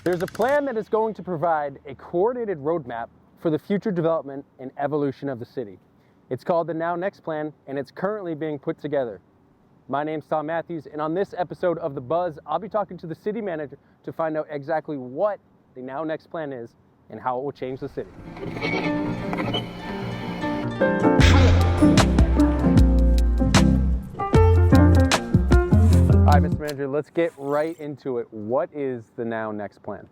There's a plan that is going to provide a coordinated roadmap for the future development and evolution of the city. It's called the Now Next Plan, and it's currently being put together. My name's Tom Matthews, and on this episode of The Buzz, I'll be talking to the city manager to find out exactly what the Now Next Plan is and how it will change the city. All right, Mr. Manager, let's get right into it. What is the Now Next Plan?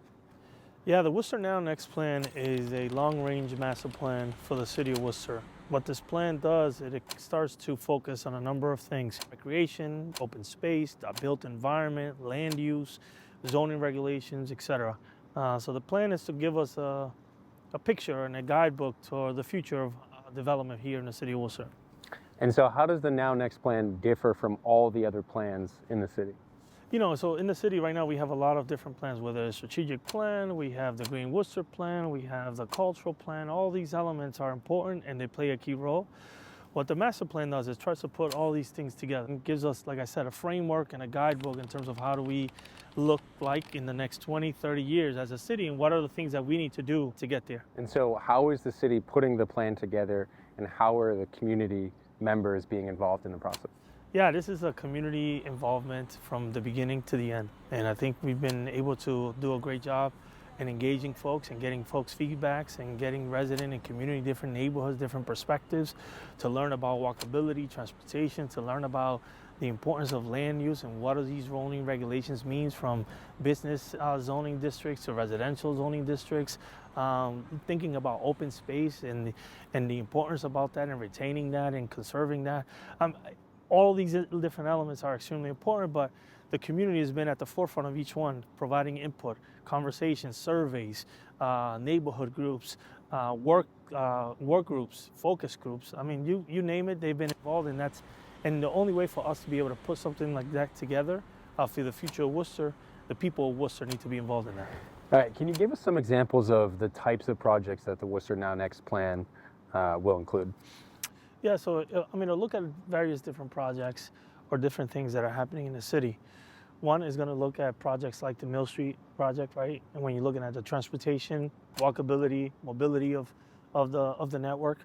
Yeah, the Worcester Now Next Plan is a long-range master plan for the city of Worcester. What this plan does, it starts to focus on a number of things: recreation, open space, the built environment, land use, zoning regulations, etc. So the plan is to give us a picture and a guidebook for the future of development here in the city of Worcester. And so how does the Now Next Plan differ from all the other plans in the city? You know, so in the city right now, we have a lot of different plans, whether it's strategic plan, we have the Green Worcester plan, we have the cultural plan. All these elements are important and they play a key role. What the master plan does is tries to put all these things together. It gives us, like I said, a framework and a guidebook in terms of how do we look like in the next 20, 30 years as a city, and what are the things that we need to do to get there. And so how is the city putting the plan together, and how are the community members being involved in the process? Yeah, this is a community involvement from the beginning to the end. And I think we've been able to do a great job in engaging folks and getting folks' feedbacks and getting resident and community, different neighborhoods, different perspectives to learn about walkability, transportation, to learn about the importance of land use and what do these zoning regulations means from business zoning districts to residential zoning districts, thinking about open space and the importance about that and retaining that and conserving that. All these different elements are extremely important, but the community has been at the forefront of each one, providing input, conversations, surveys, neighborhood groups, work groups, focus groups. I mean, you name it, they've been involved in that. And the only way for us to be able to put something like that together for the future of Worcester, the people of Worcester need to be involved in that. All right, can you give us some examples of the types of projects that the Worcester Now Next Plan will include? Yeah, so I mean, to look at various different projects or different things that are happening in the city. One is going to look at projects like the Mill Street project, right? And when you're looking at the transportation, walkability, mobility of the network,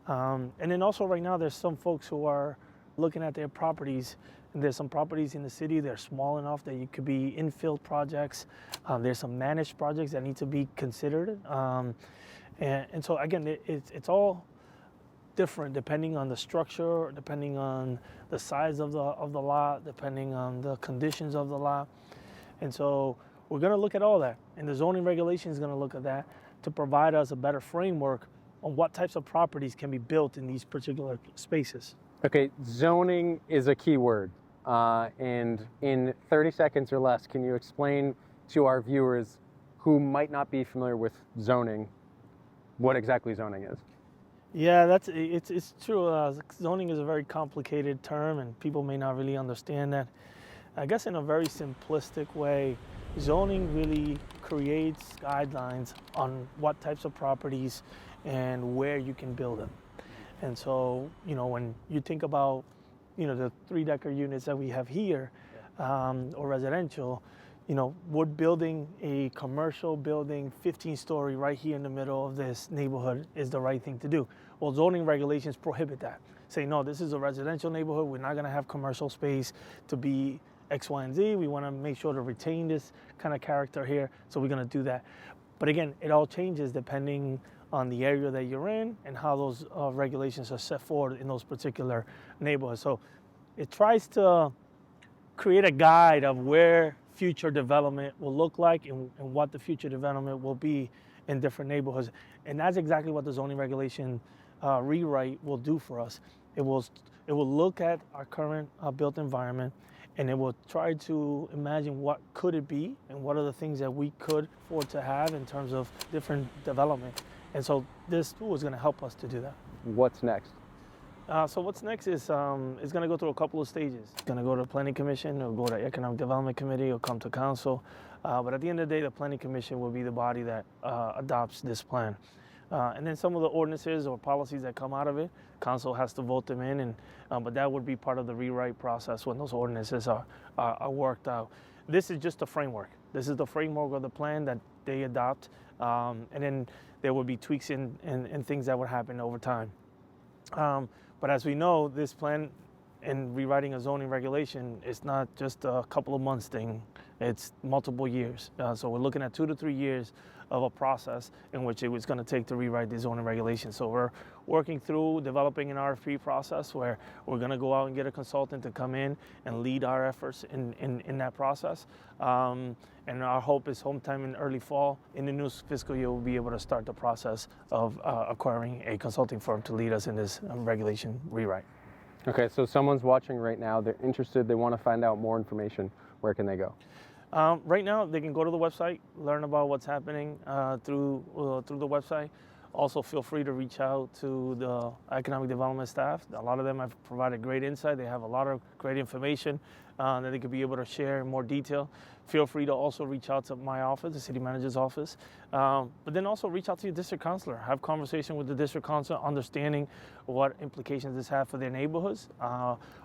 and then also right now there's some folks who are looking at their properties. And there's some properties in the city, they're small enough that you could be infill projects. There's some managed projects that need to be considered, and so again, it's all different depending on the structure, depending on the size of the lot, depending on the conditions of the lot. And so we're going to look at all that, and the zoning regulation is going to look at that to provide us a better framework on what types of properties can be built in these particular spaces. Okay, zoning is a key word, and in 30 seconds or less, can you explain to our viewers who might not be familiar with zoning what exactly zoning is? Yeah, it's true. Zoning is a very complicated term, and people may not really understand that. I guess in a very simplistic way, zoning really creates guidelines on what types of properties and where you can build them. And so, you know, when you think about, you know, the 3-decker units that we have here, or residential, you know, would building a commercial building 15-story right here in the middle of this neighborhood is the right thing to do? Well, zoning regulations prohibit that. Say, no, this is a residential neighborhood. We're not going to have commercial space to be X, Y, and Z. We want to make sure to retain this kind of character here, so we're going to do that. But again, it all changes depending on the area that you're in and how those regulations are set forward in those particular neighborhoods. So it tries to create a guide of where future development will look like and what the future development will be in different neighborhoods. And that's exactly what the zoning regulation rewrite will do for us. It will look at our current built environment, and it will try to imagine what could it be and what are the things that we could afford to have in terms of different development. And so this tool is going to help us to do that. What's next? So what's next is it's going to go through a couple of stages. It's going to go to the Planning Commission, it'll go to Economic Development Committee, it'll come to Council. But at the end of the day, the Planning Commission will be the body that adopts this plan. And then some of the ordinances or policies that come out of it, Council has to vote them in, and but that would be part of the rewrite process when those ordinances are worked out. This is just a framework. This is the framework of the plan that they adopt, and then there would be tweaks and things that would happen over time. But as we know, this plan and rewriting a zoning regulation is not just a couple of months thing, it's multiple years. So we're looking at 2 to 3 years of a process in which it was going to take to rewrite the zoning regulation. So we're working through developing an RFP process where we're going to go out and get a consultant to come in and lead our efforts in that process. And our hope is sometime in early fall in the new fiscal year we'll be able to start the process of acquiring a consulting firm to lead us in this regulation rewrite. Okay, so someone's watching right now, they're interested, they want to find out more information. Where can they go? Right now, they can go to the website, learn about what's happening through the website. Also, feel free to reach out to the economic development staff. A lot of them have provided great insight. They have a lot of great information that they could be able to share in more detail. Feel free to also reach out to my office, the city manager's office, but then also reach out to your district councilor. Have conversation with the district councilor, understanding what implications this has for their neighborhoods,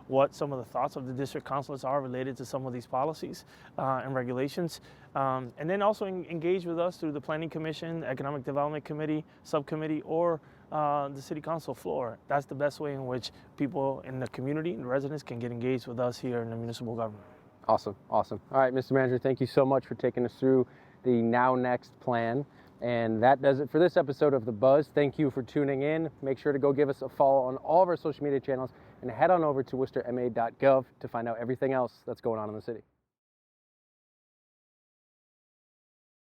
what some of the thoughts of the district councilors are related to some of these policies and regulations, and then also engage with us through the Planning Commission, Economic Development Committee, Subcommittee, or the City Council floor. That's the best way in which people in the community and residents can get engaged with us here in the municipal government. Awesome, awesome. All right, Mr. Manager, thank you so much for taking us through the Now Next plan. And that does it for this episode of The Buzz. Thank you for tuning in. Make sure to go give us a follow on all of our social media channels and head on over to worcesterma.gov to find out everything else that's going on in the city.